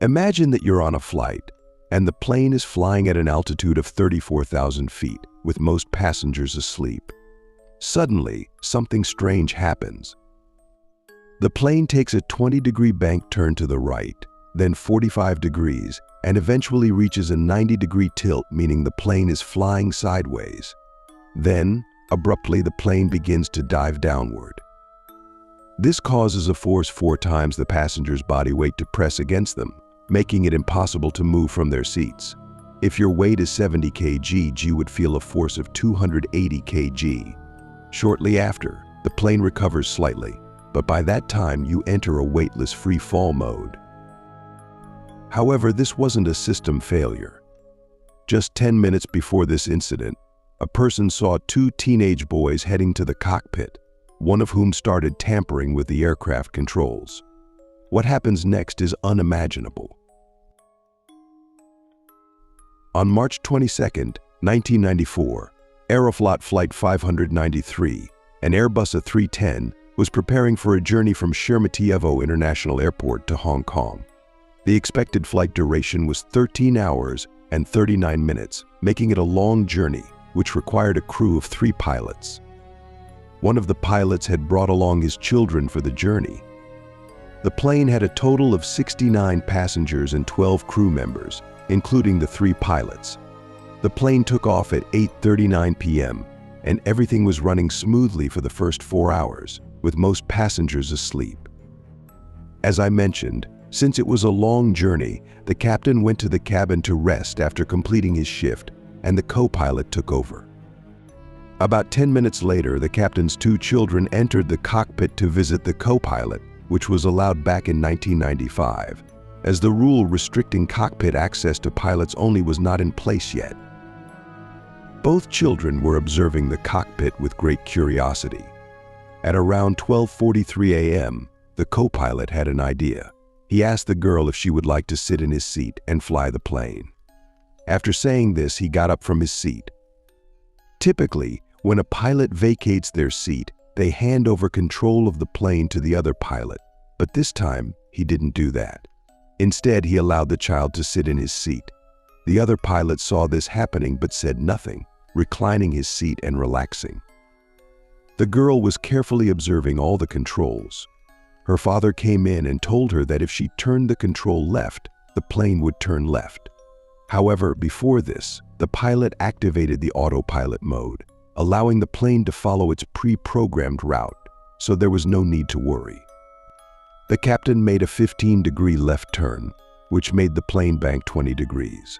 Imagine that you're on a flight, and the plane is flying at an altitude of 34,000 feet, with most passengers asleep. Suddenly, something strange happens. The plane takes a 20-degree bank turn to the right, then 45 degrees, and eventually reaches a 90-degree tilt, meaning the plane is flying sideways. Then, abruptly, the plane begins to dive downward. This causes a force 4 times the passenger's body weight to press against them, making it impossible to move from their seats. If your weight is 70 kg, you would feel a force of 280 kg. Shortly after, the plane recovers slightly, but by that time you enter a weightless free fall mode. However, this wasn't a system failure. Just 10 minutes before this incident, a person saw 2 teenage boys heading to the cockpit, one of whom started tampering with the aircraft controls. What happens next is unimaginable. On March 22, 1994, Aeroflot Flight 593, an Airbus A310, was preparing for a journey from Sheremetyevo International Airport to Hong Kong. The expected flight duration was 13 hours and 39 minutes, making it a long journey, which required a crew of 3 pilots. One of the pilots had brought along his children for the journey. The plane had a total of 69 passengers and 12 crew members, including the 3 pilots. The plane took off at 8:39 p.m., and everything was running smoothly for the first 4 hours, with most passengers asleep. As I mentioned, since it was a long journey, the captain went to the cabin to rest after completing his shift, and the co-pilot took over. About 10 minutes later, the captain's 2 children entered the cockpit to visit the co-pilot, which was allowed back in 1995, as the rule restricting cockpit access to pilots only was not in place yet. Both children were observing the cockpit with great curiosity. At around 12:43 a.m., the co-pilot had an idea. He asked the girl if she would like to sit in his seat and fly the plane. After saying this, he got up from his seat. Typically, when a pilot vacates their seat, they hand over control of the plane to the other pilot, but this time he didn't do that. Instead, he allowed the child to sit in his seat. The other pilot saw this happening but said nothing, reclining his seat and relaxing. The girl was carefully observing all the controls. Her father came in and told her that if she turned the control left, the plane would turn left. However, before this, the pilot activated the autopilot mode, allowing the plane to follow its pre-programmed route, so there was no need to worry. The captain made a 15-degree left turn, which made the plane bank 20 degrees.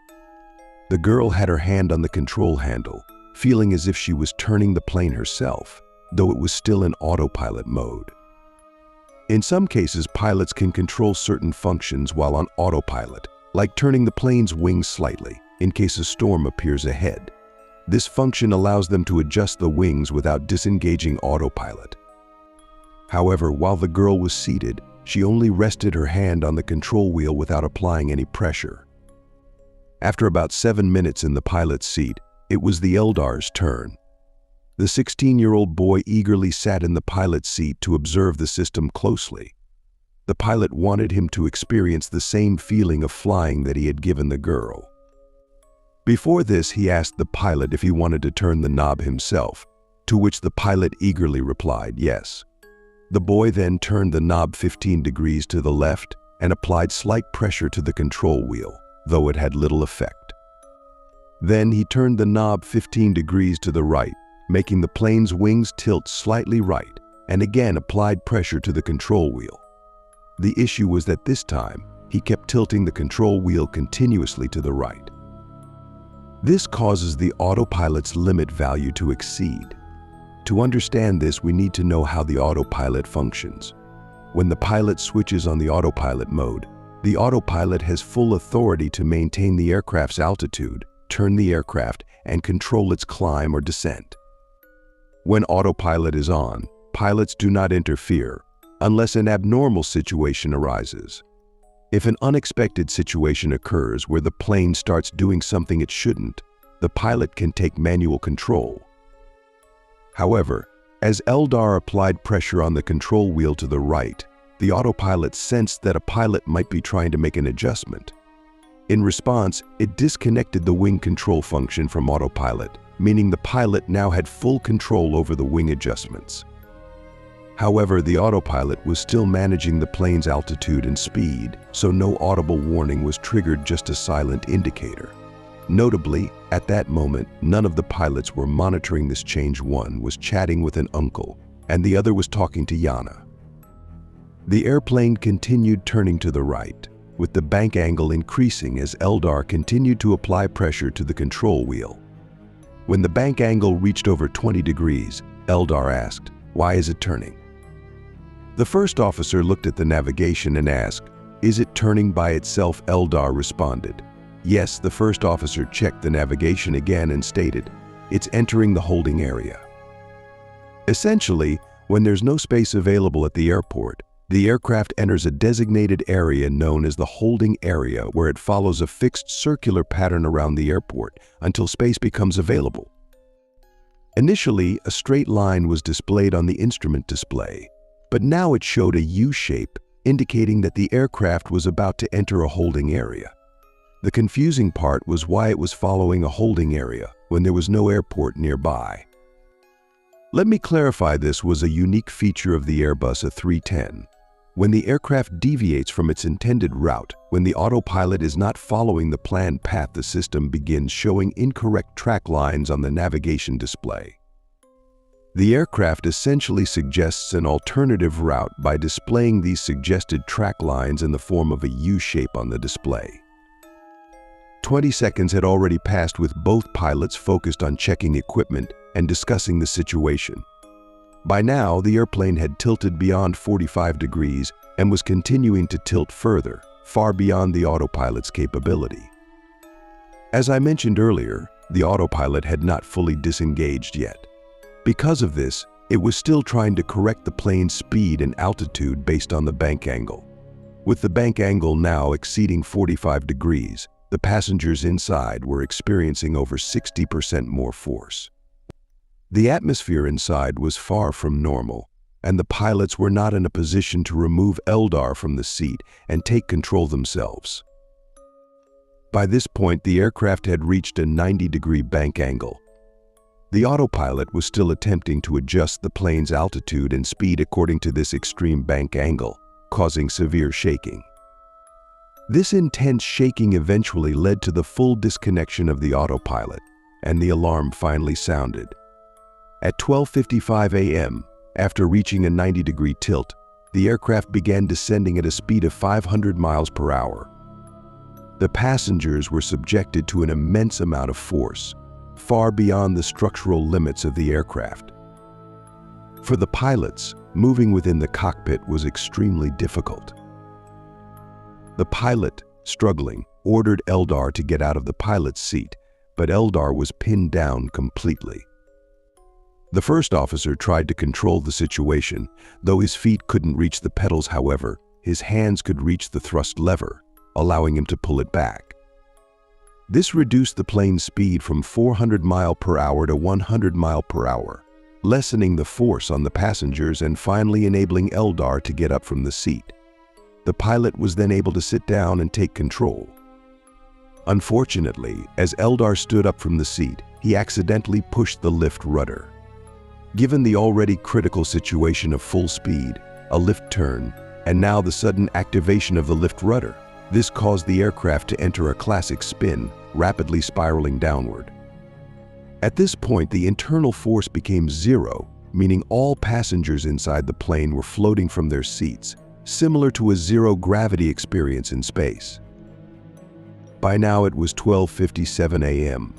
The girl had her hand on the control handle, feeling as if she was turning the plane herself, though it was still in autopilot mode. In some cases, pilots can control certain functions while on autopilot, like turning the plane's wings slightly in case a storm appears ahead. This function allows them to adjust the wings without disengaging autopilot. However, while the girl was seated, she only rested her hand on the control wheel without applying any pressure. After about 7 minutes in the pilot's seat, it was the Eldar's turn. The 16-year-old boy eagerly sat in the pilot's seat to observe the system closely. The pilot wanted him to experience the same feeling of flying that he had given the girl. Before this, he asked the pilot if he wanted to turn the knob himself, to which the pilot eagerly replied yes. The boy then turned the knob 15 degrees to the left and applied slight pressure to the control wheel, though it had little effect. Then he turned the knob 15 degrees to the right, making the plane's wings tilt slightly right, and again applied pressure to the control wheel. The issue was that this time, he kept tilting the control wheel continuously to the right. This causes the autopilot's limit value to exceed. To understand this, we need to know how the autopilot functions. When the pilot switches on the autopilot mode, the autopilot has full authority to maintain the aircraft's altitude, turn the aircraft, and control its climb or descent. When autopilot is on, pilots do not interfere unless an abnormal situation arises. If an unexpected situation occurs where the plane starts doing something it shouldn't, the pilot can take manual control. However, as Eldar applied pressure on the control wheel to the right, the autopilot sensed that a pilot might be trying to make an adjustment. In response, it disconnected the wing control function from autopilot, meaning the pilot now had full control over the wing adjustments. However, the autopilot was still managing the plane's altitude and speed, so no audible warning was triggered, just a silent indicator. Notably, at that moment, none of the pilots were monitoring this change. One was chatting with an uncle, and the other was talking to Yana. The airplane continued turning to the right, with the bank angle increasing as Eldar continued to apply pressure to the control wheel. When the bank angle reached over 20 degrees, Eldar asked, "Why is it turning?" The first officer looked at the navigation and asked, "Is it turning by itself?" Eldar responded, "Yes." The first officer checked the navigation again and stated, "It's entering the holding area." Essentially, when there's no space available at the airport, the aircraft enters a designated area known as the holding area, where it follows a fixed circular pattern around the airport until space becomes available. Initially, a straight line was displayed on the instrument display, but now it showed a U shape, indicating that the aircraft was about to enter a holding area. The confusing part was why it was following a holding area when there was no airport nearby. Let me clarify, this was a unique feature of the Airbus A310. When the aircraft deviates from its intended route, when the autopilot is not following the planned path, the system begins showing incorrect track lines on the navigation display. The aircraft essentially suggests an alternative route by displaying these suggested track lines in the form of a U shape on the display. 20 seconds had already passed, with both pilots focused on checking equipment and discussing the situation. By now, the airplane had tilted beyond 45 degrees and was continuing to tilt further, far beyond the autopilot's capability. As I mentioned earlier, the autopilot had not fully disengaged yet. Because of this, it was still trying to correct the plane's speed and altitude based on the bank angle. With the bank angle now exceeding 45 degrees, the passengers inside were experiencing over 60% more force. The atmosphere inside was far from normal, and the pilots were not in a position to remove Eldar from the seat and take control themselves. By this point, the aircraft had reached a 90-degree bank angle. The autopilot was still attempting to adjust the plane's altitude and speed according to this extreme bank angle, causing severe shaking. This intense shaking eventually led to the full disconnection of the autopilot, and the alarm finally sounded. At 12:55 a.m., after reaching a 90-degree tilt, the aircraft began descending at a speed of 500 miles per hour. The passengers were subjected to an immense amount of force, far beyond the structural limits of the aircraft. For the pilots, moving within the cockpit was extremely difficult. The pilot, struggling, ordered Eldar to get out of the pilot's seat, but Eldar was pinned down completely. The first officer tried to control the situation, though his feet couldn't reach the pedals. However, his hands could reach the thrust lever, allowing him to pull it back. This reduced the plane's speed from 400 miles per hour to 100 miles per hour, lessening the force on the passengers and finally enabling Eldar to get up from the seat. The pilot was then able to sit down and take control. Unfortunately, as Eldar stood up from the seat, he accidentally pushed the lift rudder. Given the already critical situation of full speed, a lift turn, and now the sudden activation of the lift rudder, this caused the aircraft to enter a classic spin, rapidly spiraling downward. At this point, the internal force became zero, meaning all passengers inside the plane were floating from their seats, similar to a zero-gravity experience in space. By now it was 12:57 a.m.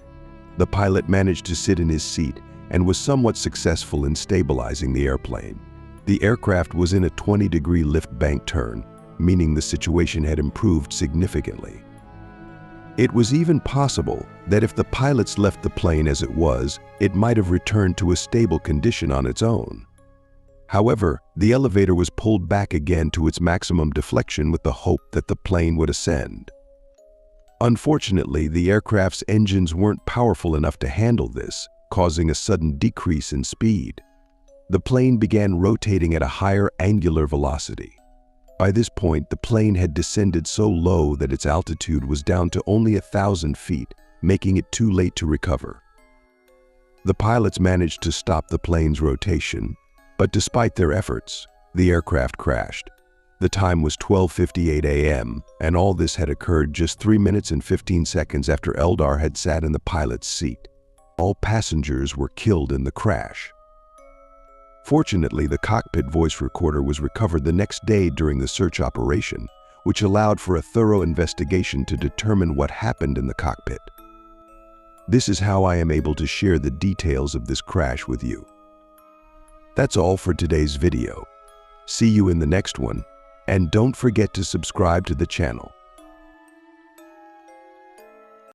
The pilot managed to sit in his seat and was somewhat successful in stabilizing the airplane. The aircraft was in a 20-degree lift bank turn, meaning the situation had improved significantly. It was even possible that if the pilots left the plane as it was, it might have returned to a stable condition on its own. However, the elevator was pulled back again to its maximum deflection with the hope that the plane would ascend. Unfortunately, the aircraft's engines weren't powerful enough to handle this, causing a sudden decrease in speed. The plane began rotating at a higher angular velocity. By this point, the plane had descended so low that its altitude was down to only 1,000 feet, making it too late to recover. The pilots managed to stop the plane's rotation, but despite their efforts, the aircraft crashed. The time was 12:58 a.m., and all this had occurred just 3 minutes and 15 seconds after Eldar had sat in the pilot's seat. All passengers were killed in the crash. Fortunately, the cockpit voice recorder was recovered the next day during the search operation, which allowed for a thorough investigation to determine what happened in the cockpit. This is how I am able to share the details of this crash with you. That's all for today's video. See you in the next one, and don't forget to subscribe to the channel.